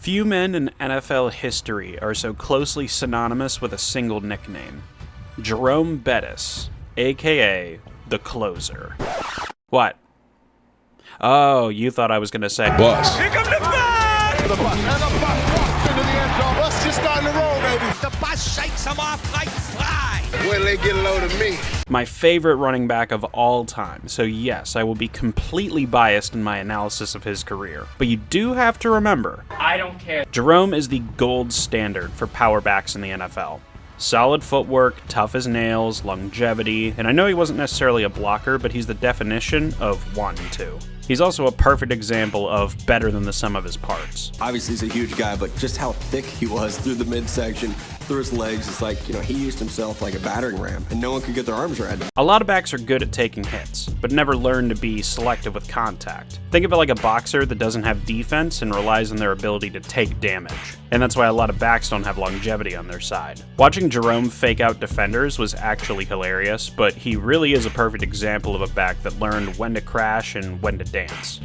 Few men in NFL history are so closely synonymous with a single nickname. Jerome Bettis, aka the Closer. What? Oh, you thought I was gonna say Bus. Here comes the bus! The bus. And the bus walks into the end zone. Bus just starting to roll, baby. The bus shakes them off like fly. Wait till they get a load of me. my favorite running back of all time, so yes, I will be completely biased in my analysis of his career. But you do have to remember, I don't care. Jerome is the gold standard for power backs in the NFL. Solid footwork, tough as nails, longevity, and I know he wasn't necessarily a blocker, but he's the definition of 1-2. He's also a perfect example of better than the sum of his parts. Obviously, he's a huge guy, but just how thick he was through the midsection, through his legs, it's like, he used himself like a battering ram, and no one could get their arms around him. A lot of backs are good at taking hits, but never learn to be selective with contact. Think of it like a boxer that doesn't have defense and relies on their ability to take damage. And that's why a lot of backs don't have longevity on their side. Watching Jerome fake out defenders was actually hilarious, but he really is a perfect example of a back that learned when to crash and when to dance.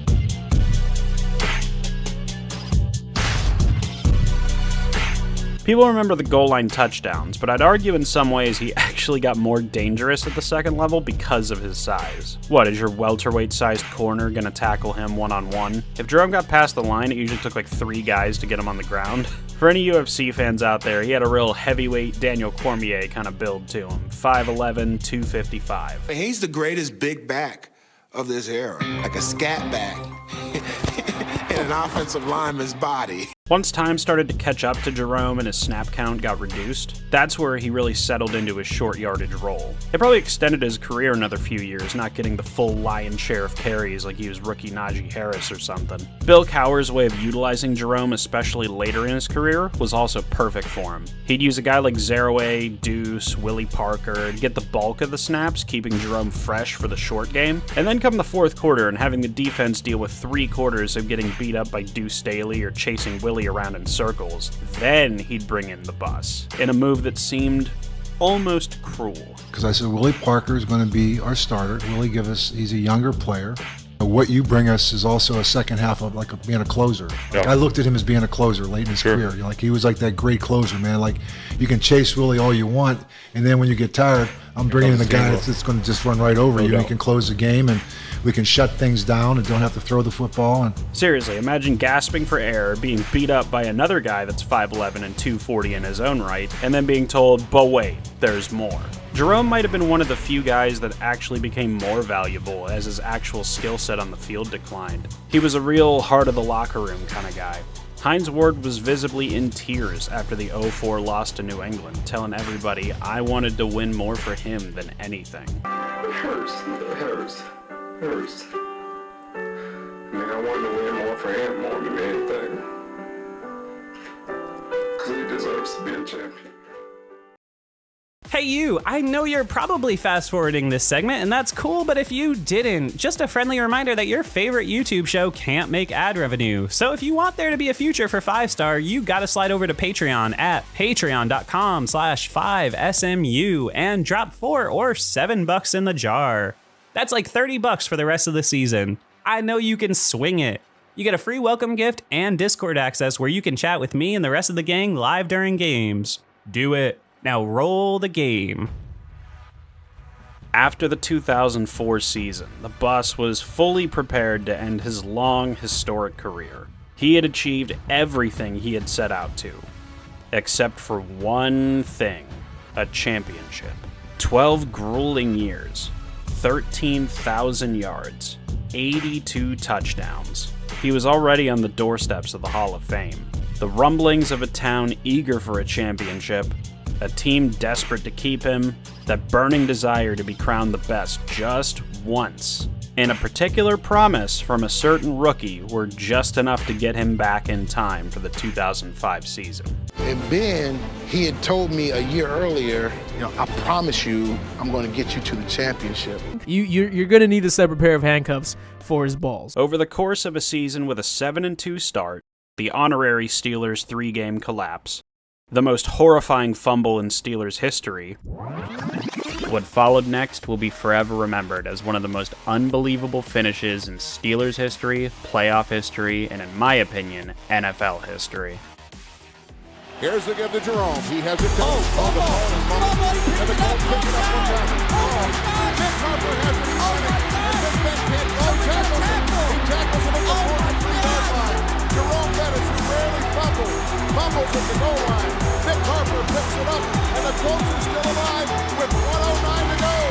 People remember the goal line touchdowns, but I'd argue in some ways he actually got more dangerous at the second level because of his size. What, is your welterweight-sized corner gonna tackle him one-on-one? If Jerome got past the line, it usually took like 3 guys to get him on the ground. For any UFC fans out there, he had a real heavyweight Daniel Cormier kind of build to him. 5'11", 255. He's the greatest big back of this era, like a scat back in an offensive lineman's body. Once time started to catch up to Jerome and his snap count got reduced, that's where he really settled into his short yardage role. It probably extended his career another few years, not getting the full lion's share of carries like he was rookie Najee Harris or something. Bill Cowher's way of utilizing Jerome, especially later in his career, was also perfect for him. He'd use a guy like Zeraway, Deuce, Willie Parker, and get the bulk of the snaps, keeping Jerome fresh for the short game, and then come the fourth quarter and having the defense deal with 3 quarters of getting beat up by Deuce Staley or chasing Willie around in circles. Then he'd bring in the bus, in a move that seemed almost cruel. Because I said Willie Parker is going to be our starter. Willie he's a younger player. What you bring us is also a second half of like being a closer. Like, I looked at him as being a closer late in his career. Like he was like that great closer, man. Like you can chase Willie all you want, and then when you get tired, I'm bringing in a guy that's going to just run right over you. And he can close the game, and we can shut things down and don't have to throw the football. And seriously, imagine gasping for air, being beat up by another guy that's 5'11" and 240 in his own right, and then being told, but wait, there's more. Jerome might have been one of the few guys that actually became more valuable as his actual skill set on the field declined. He was a real heart of the locker room kind of guy. Hines Ward was visibly in tears after the 0-4 loss to New England, telling everybody I wanted to win more for him than anything. It hurts. It hurts. It hurts. I mean, I wanted to win more for him more than anything. Because he deserves to be a champion. Hey you, I know you're probably fast forwarding this segment, and that's cool, but if you didn't, just a friendly reminder that your favorite YouTube show can't make ad revenue. So if you want there to be a future for 5-Star, you gotta slide over to Patreon at patreon.com/5SMU and drop $4 or $7 in the jar. That's like $30 for the rest of the season. I know you can swing it. You get a free welcome gift and Discord access where you can chat with me and the rest of the gang live during games. Do it. Now roll the game. After the 2004 season, the Bus was fully prepared to end his long, historic career. He had achieved everything he had set out to, except for one thing: a championship. 12 grueling years, 13,000 yards, 82 touchdowns. He was already on the doorsteps of the Hall of Fame. The rumblings of a town eager for a championship, a team desperate to keep him, that burning desire to be crowned the best just once, and a particular promise from a certain rookie were just enough to get him back in time for the 2005 season. And Ben, he had told me a year earlier, I promise you, I'm going to get you to the championship. You're going to need a separate pair of handcuffs for his balls. Over the course of a season with a 7-2 start, the honorary Steelers 3-game collapse, the most horrifying fumble in Steelers history, What followed next will be forever remembered as one of the most unbelievable finishes in Steelers history, playoff history, and in my opinion, NFL history. Here's the give to Jerome. He has it down. The ball is bumped. And the Colts pick it up one time. Nick Harper has it running. And this man can't go. Tackles him. He tackles him at the 43-yard line. Jerome Bettis, who rarely fumbles at the goal line. Nick Harper picks it up. And the Colts are still alive with 1:09 to go.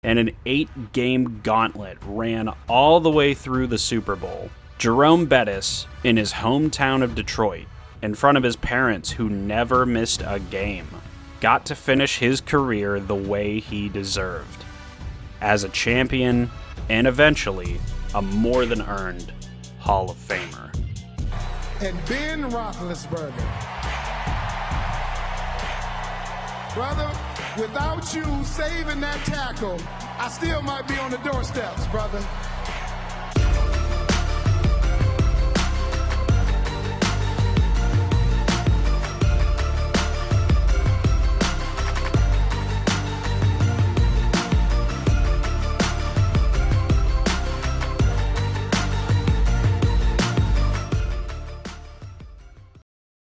And an 8-game gauntlet ran all the way through the Super Bowl. Jerome Bettis, in his hometown of Detroit, in front of his parents who never missed a game, got to finish his career the way he deserved. As a champion, and eventually, a more than earned Hall of Famer. And Ben Roethlisberger. Brother, without you saving that tackle, I still might be on the doorsteps, brother.